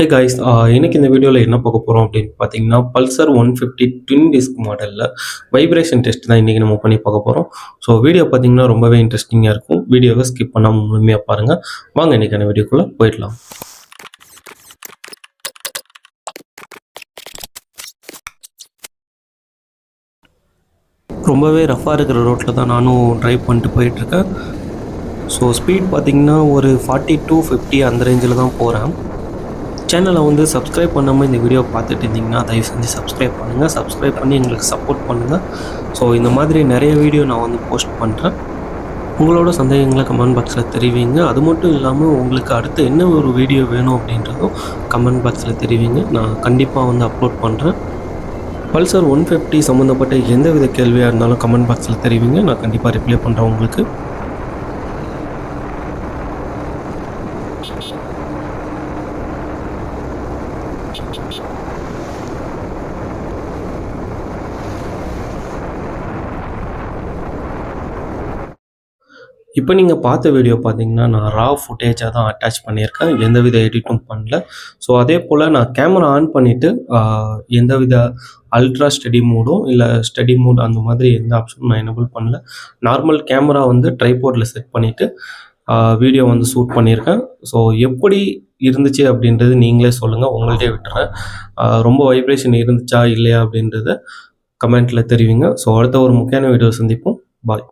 Hey guys, இன்னைக்கு இந்த வீடியோவில் என்ன பார்க்க போகிறோம் அப்படின்னு பார்த்தீங்கன்னா, பல்சர் 150 ட்வின் டிஸ்க் மாடலில் வைப்ரேஷன் டெஸ்ட் தான் இன்றைக்கி நம்ம பண்ணி பார்க்க போகிறோம். ஸோ வீடியோ பார்த்தீங்கன்னா ரொம்பவே இன்ட்ரெஸ்டிங்காக இருக்கும். வீடியோவை ஸ்கிப் பண்ணாமல் முழுமையாக பாருங்கள். வாங்க இன்றைக்கான வீடியோக்குள்ளே போயிடலாம். ரொம்பவே ரஃபாக இருக்கிற ரோட்டில் தான் நானும் ட்ரைவ் பண்ணிட்டு போயிட்டுருக்கேன். ஸோ ஸ்பீட் பார்த்திங்கன்னா ஒரு 40 to 50 அந்த ரேஞ்சில் தான் போகிறேன். சேனலை வந்து சப்ஸ்கிரைப் பண்ணாமல் இந்த வீடியோ பார்த்துட்டு இருந்தீங்கன்னா தயவு செஞ்சு சப்ஸ்கிரைப் பண்ணுங்கள். சப்ஸ்கிரைப் பண்ணி எங்களுக்கு சப்போர்ட் பண்ணுங்கள். ஸோ இந்த மாதிரி நிறைய வீடியோ நான் வந்து போஸ்ட் பண்ணுறேன். உங்களோட சந்தேகங்களை கமெண்ட் பாக்ஸில் தெரிவிங்க. அது மட்டும் இல்லாமல் உங்களுக்கு அடுத்து என்ன ஒரு வீடியோ வேணும் அப்படின்றதும் கமெண்ட் பாக்ஸில் தெரிவிங்க. நான் கண்டிப்பாக வந்து அப்லோட் பண்ணுறேன். பல்சர் 150 சம்மந்தப்பட்ட எந்த வித கேள்வியாக இருந்தாலும் கமெண்ட் பாக்ஸில் தெரிவிங்க. நான் கண்டிப்பாக ரிப்ளை பண்ணுறேன் உங்களுக்கு. இப்போ நீங்கள் பார்த்த வீடியோ பார்த்தீங்கன்னா நான் ரா ஃபுட்டேஜாக தான் அட்டாச் பண்ணியிருக்கேன். எந்தவித எடிட்டும் பண்ணல. ஸோ அதே போல் நான் கேமரா ஆன் பண்ணிவிட்டு எந்தவித அல்ட்ரா ஸ்டடி மோடும் இல்லை ஸ்டடி மோட் அந்த மாதிரி எந்த ஆப்ஷனும் நான் எனபிள் பண்ணல. நார்மல் கேமரா வந்து ட்ரைபோர்டில் செட் பண்ணிவிட்டு வீடியோ வந்து ஷூட் பண்ணியிருக்கேன். ஸோ எப்படி இருந்துச்சு அப்படின்றது நீங்களே சொல்லுங்கள், உங்கள்கிட்டே விட்டுறேன். ரொம்ப வைப்ரேஷன் இருந்துச்சா இல்லையா அப்படின்றத கமெண்ட்டில் தெரிவிங்க. ஸோ அடுத்த ஒரு முக்கியமான வீடியோ சந்திப்போம். பாய்.